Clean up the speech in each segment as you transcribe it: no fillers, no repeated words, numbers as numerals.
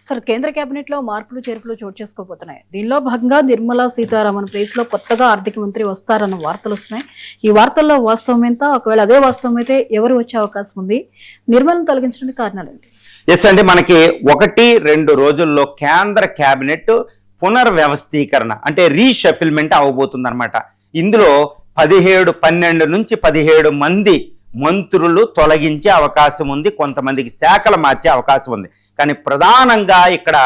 Sir కేంద్ర cabinet లో మార్పులు చేర్పులు చోటు చేసుకోబోతున్నాయి. దీనిలో భాగంగా నిర్మలా సీతారామన్ ప్లేస్ లో కొత్తగా ఆర్థిక మంత్రి వస్తారన్న వార్తలు వస్తున్నాయి. ఈ వార్తల్లో వాస్తవం ఎంత? ఒకవేళ అదే వాస్తవం అయితే ఎవరు వచ్చే అవకాశం ఉంది? నిర్మలను తొలగించడానికి కారణాలు ఏంటి? ఎస్ అంటే మనకి 1-2 రోజుల్లో కేంద్ర కేబినెట్ పునర్వ్యవస్థీకరణ అంటే రీషఫిల్మెంట్ అవబోతుంది అనమాట. ఇందులో 12 నుంచి 17 మంది మంత్రులు తొలగించే అవకాశం ఉంది, కొంతమందికి శాఖలు మార్చే అవకాశం ఉంది. కానీ ప్రధానంగా ఇక్కడ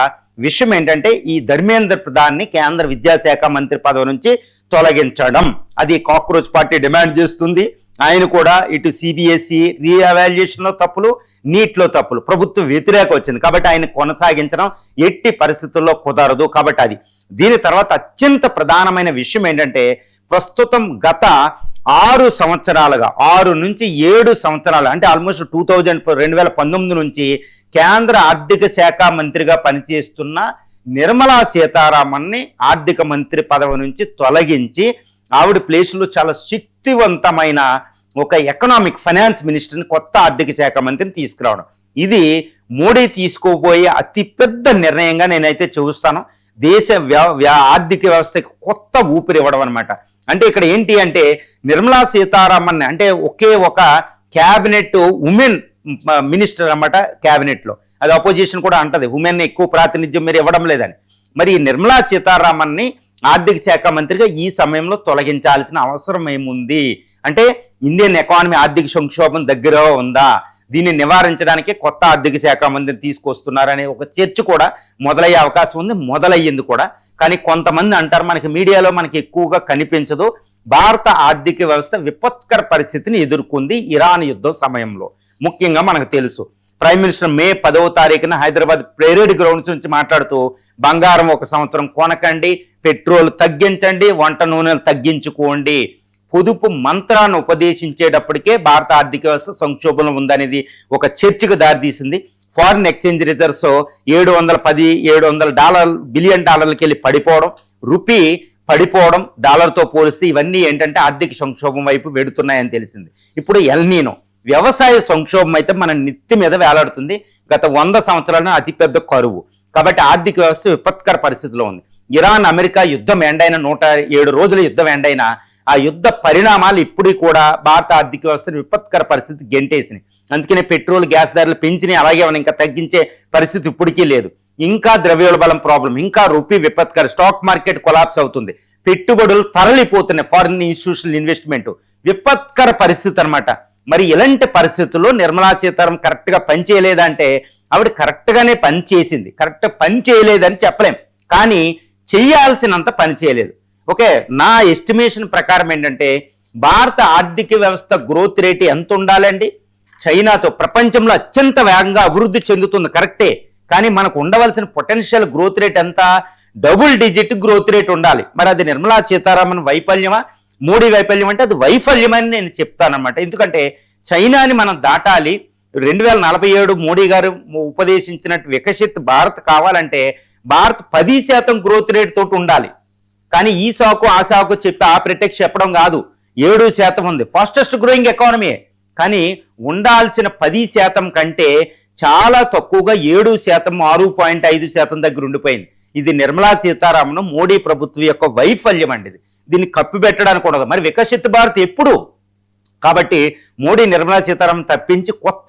విషయం ఏంటంటే ఈ ధర్మేంద్ర ప్రధాన్ని కేంద్ర విద్యాశాఖ మంత్రి పదవి నుంచి తొలగించడం. అది కాక్రోచ్ పార్టీ డిమాండ్ చేస్తుంది. ఆయన కూడా ఇటు సిబిఎస్ఈ రీఎవాల్యుయేషన్లో తప్పులు, నీట్లో తప్పులు, ప్రభుత్వ వ్యతిరేక వచ్చింది కాబట్టి ఆయన కొనసాగించడం ఎట్టి పరిస్థితుల్లో కుదరదు. కాబట్టి అది దీని తర్వాత అత్యంత ప్రధానమైన విషయం ఏంటంటే ప్రస్తుతం గత 6 సంవత్సరాలుగా 6 నుంచి 7 సంవత్సరాలు అంటే ఆల్మోస్ట్ 2019 నుంచి కేంద్ర ఆర్థిక శాఖ మంత్రిగా పనిచేస్తున్న నిర్మలా సీతారామన్ని ఆర్థిక మంత్రి పదవి నుంచి తొలగించి ఆవిడ ప్లేస్లో చాలా శక్తివంతమైన ఒక ఎకనామిక్ ఫైనాన్స్ మినిస్టర్ని, కొత్త ఆర్థిక శాఖ మంత్రిని తీసుకురావడం. ఇది మోడీ తీసుకోబోయే అతిపెద్ద నిర్ణయంగా నేనైతే చూస్తాను. దేశ ఆర్థిక వ్యవస్థకి కొత్త ఊపిరి ఇవ్వడం అనమాట. అంటే ఇక్కడ ఏంటి అంటే నిర్మలా సీతారామన్ అంటే ఒకే ఒక క్యాబినెట్ ఉమెన్ మినిస్టర్ అన్నమాట క్యాబినెట్లో. అది అపోజిషన్ కూడా అంటది ఉమెన్ ఎక్కువ ప్రాతినిధ్యం మీరు ఇవ్వడం లేదని. మరి నిర్మలా సీతారామన్ని ఆర్థిక శాఖ మంత్రిగా ఈ సమయంలో తొలగించాల్సిన అవసరం ఏముంది అంటే ఇండియన్ ఎకానమీ ఆర్థిక సంక్షోభం దగ్గర ఉందా, దీన్ని నివారించడానికి కొత్త ఆర్థిక శాఖ మంత్రిని తీసుకొస్తున్నారనే ఒక చర్చ కూడా మొదలయ్యే అవకాశం ఉంది, మొదలయ్యింది కూడా. కానీ కొంతమంది అంటారు మనకి మీడియాలో మనకి ఎక్కువగా కనిపించదు, భారత ఆర్థిక వ్యవస్థ విపత్కర పరిస్థితిని ఎదుర్కొంది ఇరాన్ యుద్ధం సమయంలో. ముఖ్యంగా మనకు తెలుసు ప్రైమ్ మినిస్టర్ మే 10వ తారీఖున హైదరాబాద్ ప్రేరేడ్ గ్రౌండ్స్ నుంచి మాట్లాడుతూ బంగారం 1 సంవత్సరం కొనకండి, పెట్రోల్ తగ్గించండి, వంట నూనెలు తగ్గించుకోండి, పొదుపు మంత్రాన్ని ఉపదేశించేటప్పటికే భారత ఆర్థిక వ్యవస్థ సంక్షోభంలో ఉందనేది ఒక చర్చకు దారితీసింది. ఫారిన్ ఎక్స్చేంజ్ రిజర్వ్స్ $700 బిలియన్ వెళ్ళి పడిపోవడం, రూపీ పడిపోవడం, డాలర్తో పోలిస్తే ఇవన్నీ ఏంటంటే ఆర్థిక సంక్షోభం వైపు వెడుతున్నాయని తెలిసింది. ఇప్పుడు ఎల్నీనో వ్యవసాయ సంక్షోభం అయితే మన నెత్తి మీద వేలాడుతుంది. గత 100 సంవత్సరాల అతిపెద్ద కరువు. కాబట్టి ఆర్థిక వ్యవస్థ విపత్కర పరిస్థితిలో ఉంది. ఇరాన్ అమెరికా యుద్ధం ఎండైన 107 రోజుల యుద్ధం ఎండైనా ఆ యుద్ధ పరిణామాలు ఇప్పుడు కూడా భారత ఆర్థిక వ్యవస్థను విపత్కర పరిస్థితి గెంటేసినాయి. అందుకనే పెట్రోల్ గ్యాస్ ధరలు పెంచినాయి, అలాగే ఇంకా తగ్గించే పరిస్థితి ఇప్పటికీ లేదు. ఇంకా ద్రవ్యోల్బణం ప్రాబ్లం, ఇంకా రూపీ విపత్కర, స్టాక్ మార్కెట్ కొలాప్స్ అవుతుంది, పెట్టుబడులు తరలిపోతున్నాయి, ఫారిన్ ఇన్స్టిట్యూషనల్ ఇన్వెస్ట్మెంట్, విపత్కర పరిస్థితి అనమాట. మరి ఇలాంటి పరిస్థితుల్లో నిర్మలా సీతారామన్ కరెక్ట్గా పని చేయలేదంటే ఆవిడ కరెక్ట్గానే పని చేసింది, కరెక్ట్ పని చేయలేదని చెప్పలేం, కానీ చేయాల్సినంత పని చేయలేదు. ఓకే, నా ఎస్టిమేషన్ ప్రకారం ఏంటంటే భారత ఆర్థిక వ్యవస్థ గ్రోత్ రేట్ ఎంత ఉండాలండి? చైనాతో ప్రపంచంలో అత్యంత వేగంగా అభివృద్ధి చెందుతుంది కరెక్టే, కానీ మనకు ఉండవలసిన పొటెన్షియల్ గ్రోత్ రేట్ ఎంత? డబుల్ డిజిట్ గ్రోత్ రేట్ ఉండాలి. మరి అది నిర్మలా సీతారామన్ వైఫల్యమా, మోడీ వైఫల్యం అంటే అది వైఫల్యమని నేను చెప్తానమాట. ఎందుకంటే చైనాని మనం దాటాలి. 2047 మోడీ గారు ఉపదేశించినట్టు వికసిత్ భారత్ కావాలంటే భారత్ 10% గ్రోత్ రేట్ తోటి ఉండాలి. కానీ ఈ సాకు ఆ సాకు చెప్పి ఆ ప్రిటెక్స్ చెప్పడం కాదు. 7% ఉంది, ఫాస్టెస్ట్ గ్రోయింగ్ ఎకానమీ. కానీ ఉండాల్సిన 10% కంటే చాలా తక్కువగా 7%, 6.5% దగ్గర ఉండిపోయింది. ఇది నిర్మలా సీతారామన్ మోడీ ప్రభుత్వం యొక్క వైఫల్యం అండి. దీన్ని కప్పిపెట్టడానికి ఉండదు. మరి వికసిత్ భారత్ ఎప్పుడు? కాబట్టి మోడీ నిర్మలా సీతారామన్ తప్పించి కొత్త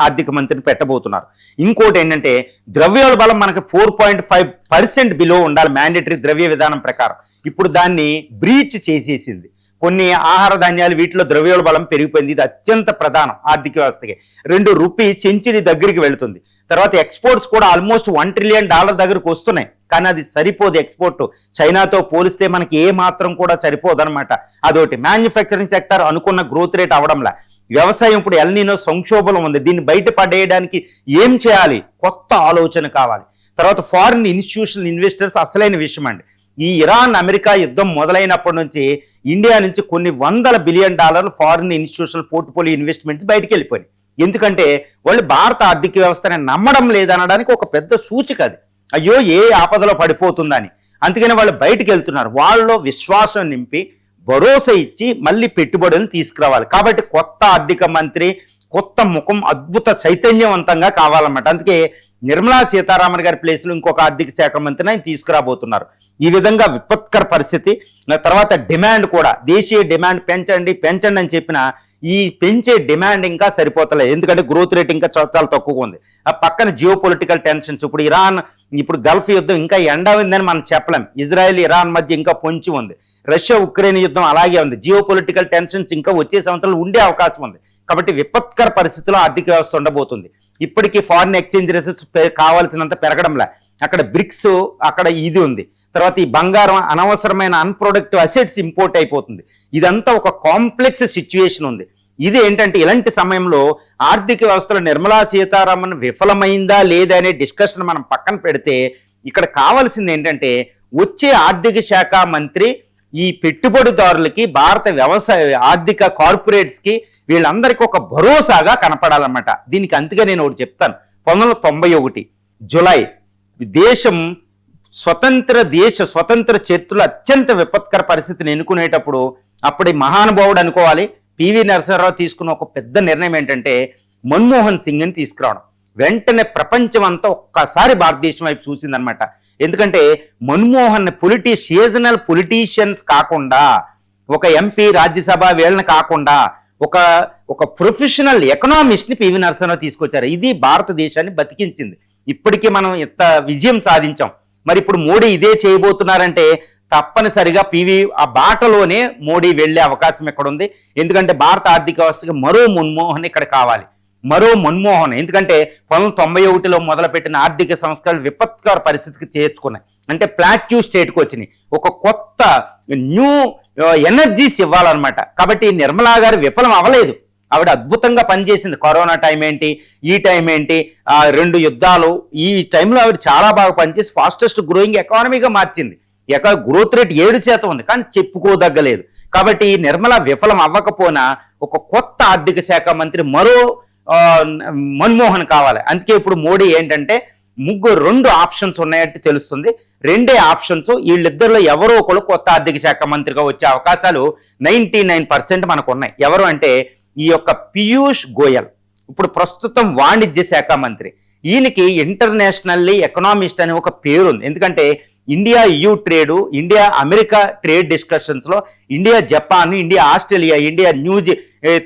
ఆర్థిక మంత్రిని పెట్టబోతున్నారు. ఇంకోటి ఏంటంటే ద్రవ్యోల్బణం మనకి 4.5% బిలో ఉండాలి మ్యాండేటరీ ద్రవ్య విధానం ప్రకారం. ఇప్పుడు దాన్ని బ్రీచ్ చేసేసింది. కొన్ని ఆహార ధాన్యాలు వీటిలో ద్రవ్యోల్బణం పెరిగిపోయింది. ఇది అత్యంత ప్రధానం ఆర్థిక వ్యవస్థకి. ₹2 సెంచరీ దగ్గరికి వెళుతుంది. తర్వాత ఎక్స్పోర్ట్స్ కూడా ఆల్మోస్ట్ $1 ట్రిలియన్ దగ్గరకు వస్తున్నాయి. కానీ అది సరిపోదు. ఎక్స్పోర్ట్ చైనాతో పోలిస్తే మనకి ఏ మాత్రం కూడా సరిపోదు అనమాట. అదొకటి. మ్యానుఫ్యాక్చరింగ్ సెక్టర్ అనుకున్న గ్రోత్ రేట్ అవడంలా. వ్యవసాయం ఇప్పుడు ఎల్నీనో సంక్షోభంలో ఉంది. దీన్ని బయటపడేయడానికి ఏం చేయాలి? కొత్త ఆలోచన కావాలి. తర్వాత ఫారిన్ ఇన్స్టిట్యూషనల్ ఇన్వెస్టర్స్ అసలైన విషయం అండి. ఈ ఇరాన్ అమెరికా యుద్ధం మొదలైనప్పటి నుంచి ఇండియా నుంచి కొన్ని $100 billion foreign institutional portfolio investments బయటికి వెళ్ళిపోయినాయి. ఎందుకంటే వాళ్ళు భారత ఆర్థిక వ్యవస్థని నమ్మడం లేదనడానికి ఒక పెద్ద సూచిక అది. అయ్యో ఏ ఆపదలో పడిపోతుందని. అందుకని వాళ్ళు బయటికి వెళ్తున్నారు. వాళ్ళలో విశ్వాసం నింపి భరోసా ఇచ్చి మళ్ళీ పెట్టుబడులను తీసుకురావాలి. కాబట్టి కొత్త ఆర్థిక మంత్రి, కొత్త ముఖం, అద్భుత చైతన్యవంతంగా కావాలన్నమాట. అందుకే నిర్మలా సీతారామన్ గారి ప్లేస్లో ఇంకొక ఆర్థిక శాఖ మంత్రిని ఆయన తీసుకురాబోతున్నారు. ఈ విధంగా విపత్కర పరిస్థితి. తర్వాత డిమాండ్ కూడా, దేశీయ డిమాండ్ పెంచండి పెంచండి అని చెప్పిన ఈ పెంచే డిమాండ్ ఇంకా సరిపోతలేదు. ఎందుకంటే గ్రోత్ రేట్ ఇంకా చాలా తక్కువగా ఉంది. ఆ పక్కన జియో పొలిటికల్ టెన్షన్స్, ఇప్పుడు ఇరాన్, ఇప్పుడు గల్ఫ్ యుద్ధం ఇంకా ఎండ ఉందని మనం చెప్పలేం. ఇజ్రాయెల్ ఇరాన్ మధ్య ఇంకా పొంచి ఉంది. రష్యా ఉక్రెయిన్ యుద్ధం అలాగే ఉంది. జియో పొలిటికల్ టెన్షన్స్ ఇంకా వచ్చే సంవత్సరాలు ఉండే అవకాశం ఉంది. కాబట్టి విపత్కర పరిస్థితిలో ఆర్థిక వ్యవస్థ ఉండబోతుంది. ఇప్పటికీ ఫారిన్ ఎక్స్చేంజ్ రేట్స్ కావాల్సినంత పెరగడంలే. అక్కడ బ్రిక్స్, అక్కడ ఇది ఉంది. తర్వాత ఈ బంగారం, అనవసరమైన అన్ప్రొడక్టివ్ అసెట్స్ ఇంపోర్ట్ అయిపోతుంది. ఇదంతా ఒక కాంప్లెక్స్ సిచ్యువేషన్ ఉంది. ఇది ఏంటంటే ఇలాంటి సమయంలో ఆర్థిక వ్యవస్థలో నిర్మలా సీతారామన్ విఫలమైందా లేదా అనే డిస్కషన్ మనం పక్కన పెడితే, ఇక్కడ కావాల్సింది ఏంటంటే వచ్చే ఆర్థిక శాఖ మంత్రి ఈ పెట్టుబడిదారులకి, భారత వ్యవసాయ ఆర్థిక కార్పొరేట్స్కి, వీళ్ళందరికీ ఒక భరోసాగా కనపడాలన్నమాట. దీనికి అంతగా నేను ఒకటి చెప్తాను. 1991 జులై దేశం స్వతంత్ర చరిత్రలో అత్యంత విపత్కర పరిస్థితిని ఎన్నుకునేటప్పుడు అప్పటి మహానుభావుడు అనుకోవాలి పివి నరసింహారావు తీసుకున్న ఒక పెద్ద నిర్ణయం ఏంటంటే మన్మోహన్ సింగ్ని తీసుకురావడం. వెంటనే ప్రపంచం అంతా ఒక్కసారి భారతదేశం వైపు చూసిందనమాట. ఎందుకంటే మన్మోహన్ సీజనల్ పొలిటీషియన్స్ కాకుండా, ఒక ఎంపీ, రాజ్యసభ వీళ్ళని కాకుండా ఒక ప్రొఫెషనల్ ఎకనామిస్ట్ని పివి నరసింహారావు తీసుకొచ్చారు. ఇది భారతదేశాన్ని బతికించింది. ఇప్పటికీ మనం ఎంత విజయం సాధించాం. మరి ఇప్పుడు మోడీ ఇదే చేయబోతున్నారంటే తప్పనిసరిగా ఆ బాటలోనే మోడీ వెళ్లే అవకాశం ఎక్కడ ఉంది. ఎందుకంటే భారత ఆర్థిక వ్యవస్థకి మరో మన్మోహన్ ఇక్కడ కావాలి. మరో మన్మోహన్. ఎందుకంటే 1991లో మొదలుపెట్టిన ఆర్థిక సంస్కరణలు విపత్కర పరిస్థితికి చేర్చుకున్నాయి. అంటే ప్లాట్యూ స్టేట్కి వచ్చినాయి. ఒక కొత్త న్యూ ఎనర్జీస్ ఇవ్వాలన్నమాట. కాబట్టి నిర్మలా గారు విఫలం అవ్వలేదు. ఆవిడ అద్భుతంగా పనిచేసింది. కరోనా టైం ఏంటి, ఈ టైం ఏంటి, 2 యుద్ధాలు, ఈ టైంలో ఆవిడ చాలా బాగా పనిచేసి ఫాస్టెస్ట్ గ్రోయింగ్ ఎకానమీగా మార్చింది. గ్రోత్ రేట్ 7% ఉంది, కానీ చెప్పుకోదగ్గలేదు. కాబట్టి నిర్మలా విఫలం అవ్వకపోయినా ఒక కొత్త ఆర్థిక శాఖ మంత్రి మరో మన్మోహన్ కావాలి. అందుకే ఇప్పుడు మోడీ ఏంటంటే 2 ఆప్షన్స్ ఉన్నాయంటే తెలుస్తుంది. 2 ఆప్షన్స్, వీళ్ళిద్దరిలో ఎవరో ఒకరు కొత్త ఆర్థిక శాఖ మంత్రిగా వచ్చే అవకాశాలు 99% మనకు ఉన్నాయి. ఎవరు అంటే ఈ యొక్క పీయూష్ గోయల్, ఇప్పుడు ప్రస్తుతం వాణిజ్య శాఖ మంత్రి. ఈయనకి ఇంటర్నేషనల్లీ ఎకనామిస్ట్ అనే ఒక పేరు ఉంది. ఎందుకంటే India EU trade, India America trade డిస్కషన్స్లో India Japan, India Australia, India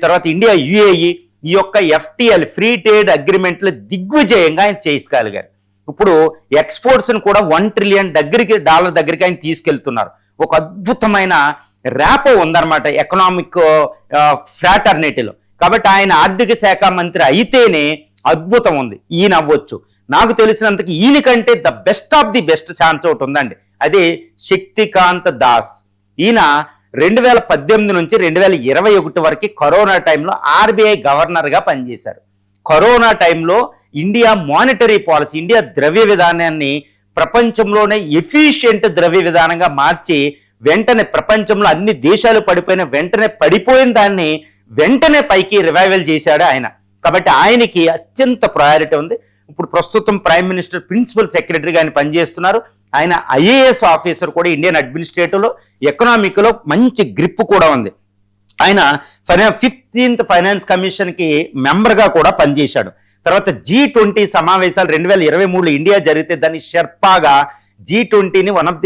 తర్వాత ఇండియా UAE ఈ యొక్క FTL ఫ్రీ ట్రేడ్ అగ్రిమెంట్లో దిగ్విజయంగా ఆయన చేయగలిగారు. ఇప్పుడు ఎక్స్పోర్ట్స్ని కూడా $1 ట్రిలియన్ దగ్గరికి ఆయన తీసుకెళ్తున్నారు. ఒక అద్భుతమైన ర్యాపో ఉందన్నమాట ఎకనామిక్ ఫ్రాటర్నిటీలో. కాబట్టి ఆయన ఆర్థిక శాఖ మంత్రి అయితేనే అద్భుతం ఉంది. ఈయన అవ్వచ్చు. నాకు తెలిసినంతకి ఈయనకంటే the best of the best chance ఒకటి ఉందండి. అదే శక్తికాంత దాస్. ఈయన 2018 నుంచి 2021 వరకు కరోనా టైంలో RBI గవర్నర్గా పనిచేశారు. కరోనా టైంలో ఇండియా మానిటరీ పాలసీ, ఇండియా ద్రవ్య విధానాన్ని ప్రపంచంలోనే ఎఫిషియెంట్ ద్రవ్య విధానంగా మార్చి వెంటనే ప్రపంచంలో అన్ని దేశాలు పడిపోయిన దాన్ని వెంటనే పైకి రివైవల్ చేశాడు ఆయన. కాబట్టి ఆయనకి అత్యంత ప్రయారిటీ ఉంది. ఇప్పుడు ప్రస్తుతం ప్రైమ్ మినిస్టర్ ప్రిన్సిపల్ సెక్రటరీగా ఆయన పనిచేస్తున్నారు. ఆయన IAS ఆఫీసర్ కూడా ఇండియన్ అడ్మినిస్ట్రేటివ్లో, ఎకనామిక్లో మంచి గ్రిప్ కూడా ఉంది. ఆయన 15th ఫైనాన్స్ కమిషన్కి మెంబర్గా కూడా పనిచేశాడు. తర్వాత G20 సమావేశాలు 2023లో ఇండియా జరిగితే దాన్ని షెర్పాగా G20ని వన్ ఆఫ్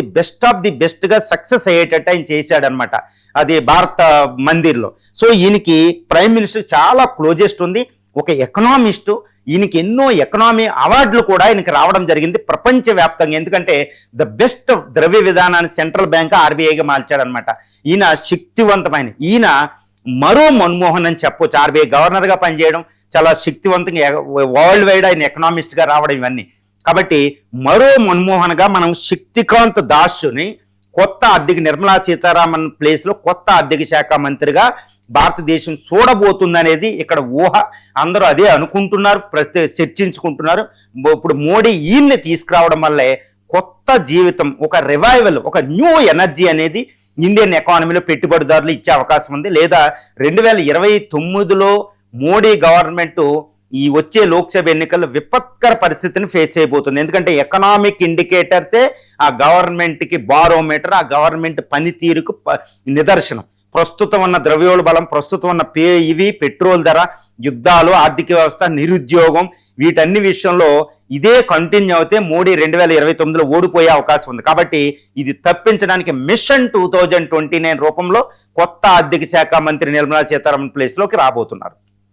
ది బెస్ట్గా సక్సెస్ అయ్యేటట్టు ఆయన చేశాడనమాట. అది భారత మందిర్లో. సో ఈయనకి ప్రైమ్ మినిస్టర్ చాలా క్లోజెస్ట్ ఉంది. ఒక ఎకనామిస్టు. ఈయనకి ఎన్నో ఎకనామీ అవార్డులు కూడా ఆయనకి రావడం జరిగింది ప్రపంచవ్యాప్తంగా. ఎందుకంటే ద బెస్ట్ ద్రవ్య విధానాన్ని సెంట్రల్ బ్యాంక్ RBIగా మార్చాడనమాట. ఈయన శక్తివంతమైన, ఈయన మరో మన్మోహన్ అని చెప్పొచ్చు. RBI గవర్నర్గా పనిచేయడం, చాలా శక్తివంతంగా వరల్డ్ వైడ్ ఆయన ఎకనామిస్ట్గా రావడం, ఇవన్నీ. కాబట్టి మరో మన్మోహన్గా మనం శక్తికాంత్ దాస్ని కొత్త నిర్మలా సీతారామన్ ప్లేస్లో కొత్త ఆర్థిక శాఖ మంత్రిగా భారతదేశం చూడబోతుందనేది ఇక్కడ ఊహ. అందరూ అదే అనుకుంటున్నారు, చర్చించుకుంటున్నారు. ఇప్పుడు మోడీ ఈయన్ని తీసుకురావడం వల్లే కొత్త జీవితం, ఒక రివైవల్, ఒక న్యూ ఎనర్జీ అనేది ఇండియన్ ఎకానమీలో పెట్టుబడిదారులు ఇచ్చే అవకాశం ఉంది. లేదా 2029లో మోడీ గవర్నమెంట్ ఈ వచ్చే లోక్సభ ఎన్నికల్లో విపత్కర పరిస్థితిని ఫేస్ చేయబోతుంది. ఎందుకంటే ఎకనామిక్ ఇండికేటర్సే ఆ గవర్నమెంట్కి బారోమీటర్, ఆ గవర్నమెంట్ పనితీరుకు నిదర్శనం. ప్రస్తుతం ఉన్న ద్రవ్యోల్బలం, ప్రస్తుతం ఉన్న పెట్రోల్ ధర, యుద్ధాలు, ఆర్థిక వ్యవస్థ, నిరుద్యోగం, వీటన్ని విషయంలో ఇదే కంటిన్యూ అయితే మోడీ 2029లో ఓడిపోయే అవకాశం ఉంది. కాబట్టి ఇది తప్పించడానికి మిషన్ 2029 రూపంలో కొత్త ఆర్థిక శాఖ మంత్రి నిర్మలా సీతారామన్ ప్లేస్ లోకి రాబోతున్నారు.